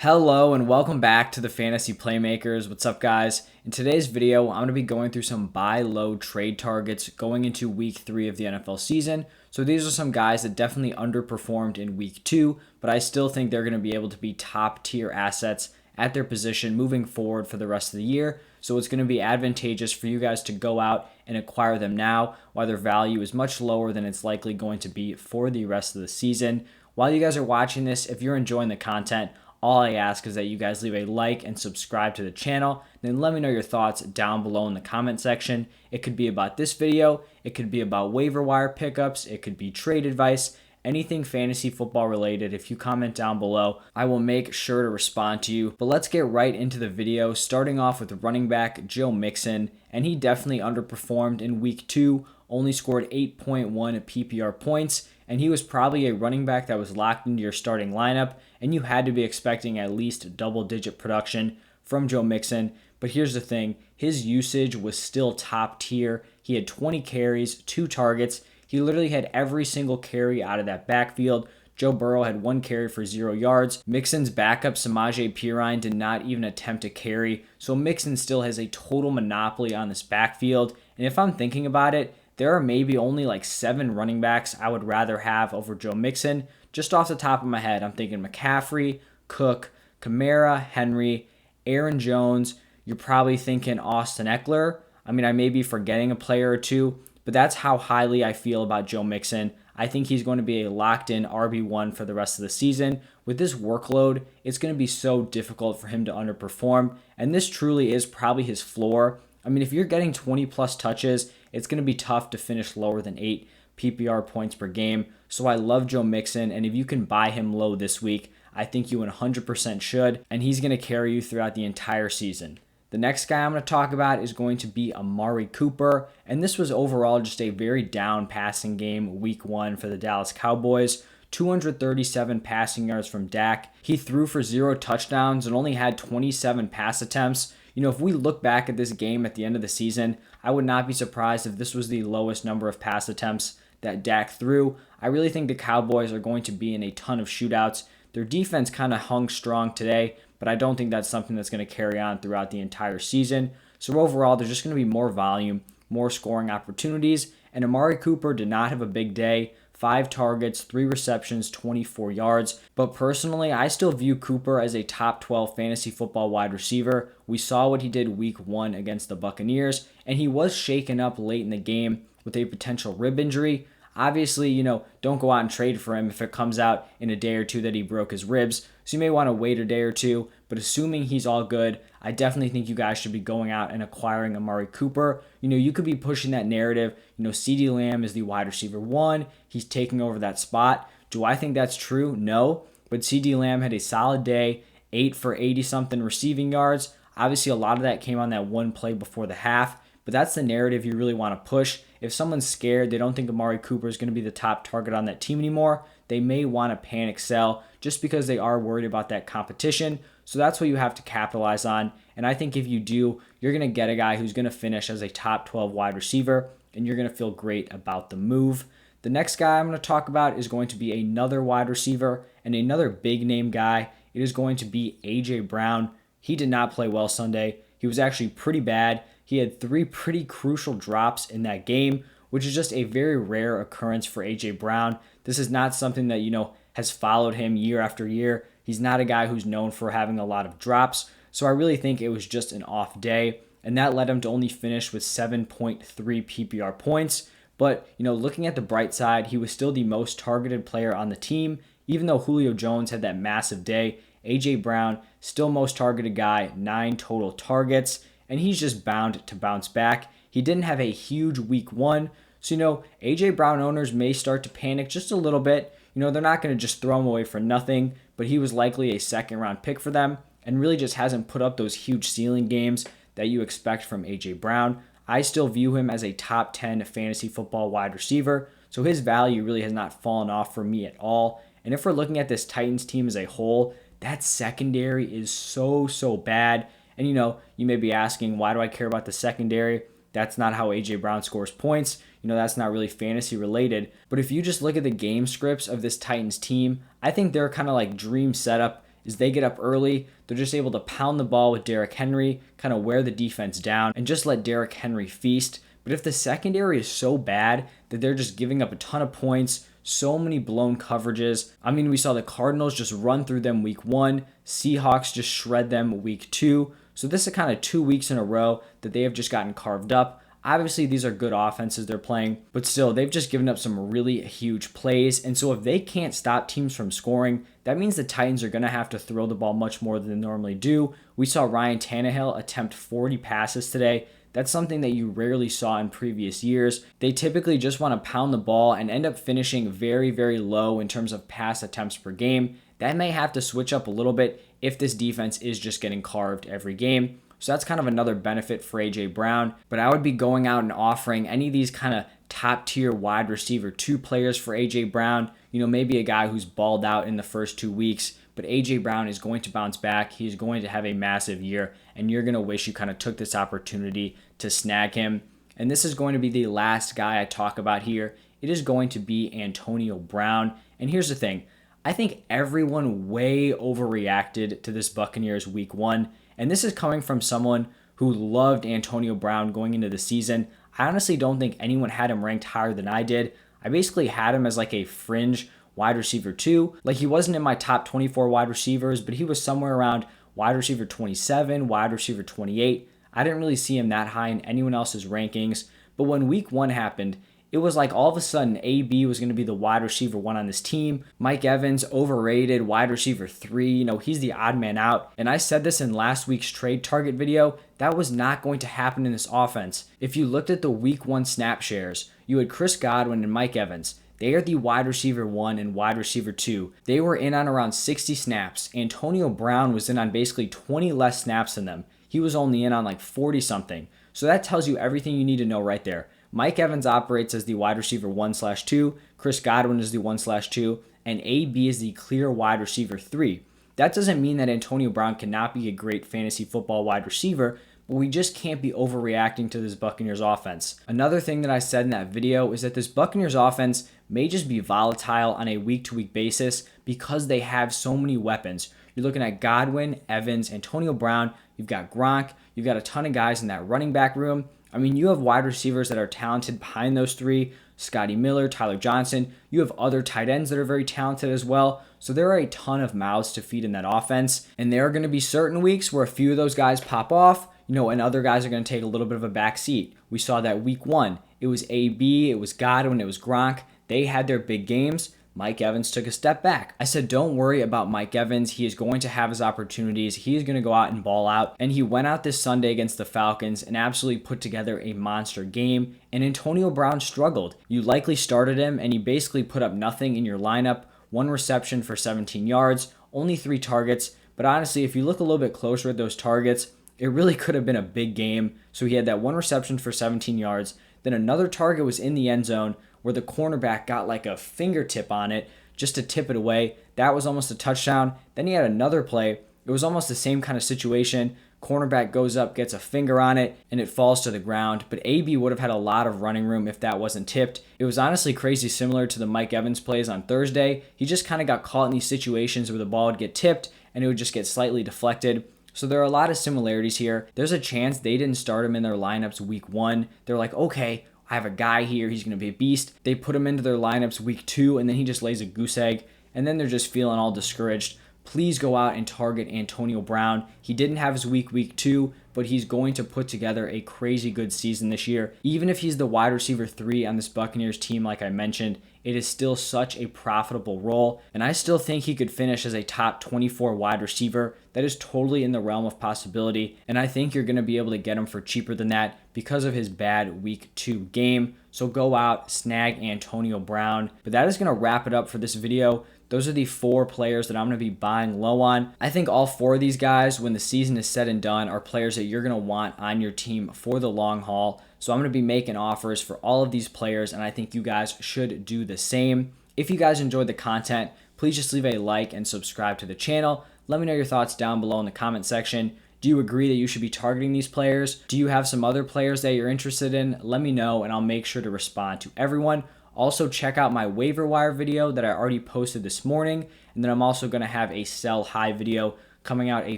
Hello and welcome back to the Fantasy Playmakers. What's up, guys? In today's video, I'm going to be going through some buy low trade targets going into week 3 of the NFL season. So these are some guys that definitely underperformed in week 2, but I still think they're going to be able to be top tier assets at their position moving forward for the rest of the year. So it's going to be advantageous for you guys to go out and acquire them now while their value is much lower than it's likely going to be for the rest of the season. While you guys are watching this, if you're enjoying the content, all I ask is that you guys leave a like and subscribe to the channel. Then let me know your thoughts down below in the comment section. It could be about this video. It could be about waiver wire pickups. It could be trade advice. Anything fantasy football related. If you comment down below, I will make sure to respond to you. But let's get right into the video, starting off with running back Joe Mixon. And he definitely underperformed in week 2. Only scored 8.1 PPR points. And he was probably a running back that was locked into your starting lineup, and you had to be expecting at least double-digit production from Joe Mixon. But here's the thing, his usage was still top tier. He had 20 carries, 2 targets. He literally had every single carry out of that backfield. Joe Burrow had 1 carry for 0 yards. Mixon's backup, Samaje Perine, did not even attempt a carry. So Mixon still has a total monopoly on this backfield. And if I'm thinking about it, there are maybe only like 7 running backs I would rather have over Joe Mixon. Just off the top of my head, I'm thinking McCaffrey, Cook, Kamara, Henry, Aaron Jones. You're probably thinking Austin Eckler. I mean, I may be forgetting a player or two, but that's how highly I feel about Joe Mixon. I think he's going to be a locked-in RB1 for the rest of the season. With this workload, it's going to be so difficult for him to underperform, and this truly is probably his floor. I mean, if you're getting 20-plus touches, it's going to be tough to finish lower than 8 PPR points per game. So I love Joe Mixon, and if you can buy him low this week, I think you 100% should, and he's going to carry you throughout the entire season. The next guy I'm going to talk about is going to be Amari Cooper, and this was overall just a very down passing game week 1 for the Dallas Cowboys. 237 passing yards from Dak. He threw for 0 touchdowns and only had 27 pass attempts. You know, if we look back at this game at the end of the season, I would not be surprised if this was the lowest number of pass attempts that Dak threw. I really think the Cowboys are going to be in a ton of shootouts. Their defense kind of hung strong today, but I don't think that's something that's going to carry on throughout the entire season. So overall, there's just going to be more volume, more scoring opportunities, and Amari Cooper did not have a big day. 5 targets, 3 receptions, 24 yards. But personally, I still view Cooper as a top 12 fantasy football wide receiver. We saw what he did week 1 against the Buccaneers, and he was shaken up late in the game with a potential rib injury. Obviously, don't go out and trade for him if it comes out in a day or two that he broke his ribs. So you may want to wait a day or two, but assuming he's all good, I definitely think you guys should be going out and acquiring Amari Cooper. You could be pushing that narrative. CeeDee Lamb is the wide receiver 1. He's taking over that spot. Do I think that's true? No. But CeeDee Lamb had a solid day, 8 for 80-something receiving yards. Obviously, a lot of that came on that one play before the half, but that's the narrative you really want to push. If someone's scared, they don't think Amari Cooper is going to be the top target on that team anymore, they may want to panic sell just because they are worried about that competition. So that's what you have to capitalize on. And I think if you do, you're going to get a guy who's going to finish as a top 12 wide receiver, and you're going to feel great about the move. The next guy I'm going to talk about is going to be another wide receiver and another big name guy. It is going to be A.J. Brown. He did not play well Sunday. He was actually pretty bad. He had 3 pretty crucial drops in that game, which is just a very rare occurrence for A.J. Brown. This is not something that, has followed him year after year. He's not a guy who's known for having a lot of drops. So I really think it was just an off day, and that led him to only finish with 7.3 PPR points. But, looking at the bright side, he was still the most targeted player on the team. Even though Julio Jones had that massive day, A.J. Brown, still most targeted guy, 9 total targets, and he's just bound to bounce back. He didn't have a huge week 1, so, A.J. Brown owners may start to panic just a little bit. They're not going to just throw him away for nothing, but he was likely a second-round pick for them and really just hasn't put up those huge ceiling games that you expect from A.J. Brown. I still view him as a top 10 fantasy football wide receiver, so his value really has not fallen off for me at all. And if we're looking at this Titans team as a whole, that secondary is so bad. And you may be asking, why do I care about the secondary? That's not how A.J. Brown scores points. That's not really fantasy related. But if you just look at the game scripts of this Titans team, I think they're kind of like dream setup is they get up early. They're just able to pound the ball with Derrick Henry, kind of wear the defense down, and just let Derrick Henry feast. But if the secondary is so bad that they're just giving up a ton of points, so many blown coverages. I mean, we saw the Cardinals just run through them week 1. Seahawks just shred them week 2. So this is kind of 2 weeks in a row that they have just gotten carved up. Obviously, these are good offenses they're playing, but still, they've just given up some really huge plays. And so if they can't stop teams from scoring, that means the Titans are going to have to throw the ball much more than they normally do. We saw Ryan Tannehill attempt 40 passes today. That's something that you rarely saw in previous years. They typically just want to pound the ball and end up finishing very, very low in terms of pass attempts per game. That may have to switch up a little bit if this defense is just getting carved every game. So that's kind of another benefit for A.J. Brown. But I would be going out and offering any of these kind of top tier wide receiver 2 players for A.J. Brown. You know, maybe a guy who's balled out in the first 2 weeks. But A.J. Brown is going to bounce back. He's going to have a massive year. And you're going to wish you kind of took this opportunity to snag him. And this is going to be the last guy I talk about here. It is going to be Antonio Brown. And here's the thing. I think everyone way overreacted to this Buccaneers week 1. And this is coming from someone who loved Antonio Brown going into the season. I honestly don't think anyone had him ranked higher than I did. I basically had him as like a fringe wide receiver 2. Like, he wasn't in my top 24 wide receivers, but he was somewhere around wide receiver 27, wide receiver 28. I didn't really see him that high in anyone else's rankings. But when week 1 happened, it was like all of a sudden AB was going to be the wide receiver 1 on this team. Mike Evans, overrated, wide receiver 3. You know, he's the odd man out. And I said this in last week's trade target video. That was not going to happen in this offense. If you looked at the week 1 snap shares, you had Chris Godwin and Mike Evans. They are the wide receiver 1 and wide receiver 2. They were in on around 60 snaps. Antonio Brown was in on basically 20 less snaps than them. He was only in on like 40 something. So that tells you everything you need to know right there. Mike Evans operates as the wide receiver 1/2. Chris Godwin is the 1/2. And AB is the clear wide receiver 3. That doesn't mean that Antonio Brown cannot be a great fantasy football wide receiver, but we just can't be overreacting to this Buccaneers offense. Another thing that I said in that video is that this Buccaneers offense may just be volatile on a week-to-week basis because they have so many weapons. You're looking at Godwin, Evans, Antonio Brown, you've got Gronk, you've got a ton of guys in that running back room. I mean, you have wide receivers that are talented behind those 3, Scotty Miller, Tyler Johnson. You have other tight ends that are very talented as well. So there are a ton of mouths to feed in that offense. And there are going to be certain weeks where a few of those guys pop off, you know, and other guys are going to take a little bit of a back seat. We saw that week 1. It was AB, it was Godwin, it was Gronk. They had their big games. Mike Evans took a step back. I said, don't worry about Mike Evans. He is going to have his opportunities. He is going to go out and ball out. And he went out this Sunday against the Falcons and absolutely put together a monster game. And Antonio Brown struggled. You likely started him and he basically put up nothing in your lineup. 1 reception for 17 yards, only 3 targets. But honestly, if you look a little bit closer at those targets, it really could have been a big game. So he had that 1 reception for 17 yards. Then another target was in the end zone where the cornerback got like a fingertip on it just to tip it away. That was almost a touchdown. Then he had another play. It was almost the same kind of situation. Cornerback goes up, gets a finger on it, and it falls to the ground. But AB would have had a lot of running room if that wasn't tipped. It was honestly crazy similar to the Mike Evans plays on Thursday. He just kind of got caught in these situations where the ball would get tipped and it would just get slightly deflected. So there are a lot of similarities here. There's a chance they didn't start him in their lineups week 1. They're like, okay, I have a guy here. He's going to be a beast. They put him into their lineups week 2, and then he just lays a goose egg, and then they're just feeling all discouraged. Please go out and target Antonio Brown. He didn't have his week 2, but he's going to put together a crazy good season this year. Even if he's the wide receiver 3 on this Buccaneers team, like I mentioned, it is still such a profitable role, and I still think he could finish as a top 24 wide receiver. That is totally in the realm of possibility, and I think you're going to be able to get him for cheaper than that because of his bad week 2 game. So go out, snag Antonio Brown. But that is going to wrap it up for this video. Those are the 4 players that I'm going to be buying low on. I think all 4 of these guys, when the season is said and done, are players that you're going to want on your team for the long haul. So I'm going to be making offers for all of these players, and I think you guys should do the same. If you guys enjoyed the content, please just leave a like and subscribe to the channel. Let me know your thoughts down below in the comment section. Do you agree that you should be targeting these players? Do you have some other players that you're interested in? Let me know, and I'll make sure to respond to everyone. Also, check out my waiver wire video that I already posted this morning. And then I'm also going to have a sell high video coming out a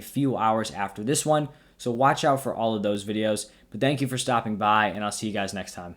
few hours after this one. So watch out for all of those videos. But thank you for stopping by, and I'll see you guys next time.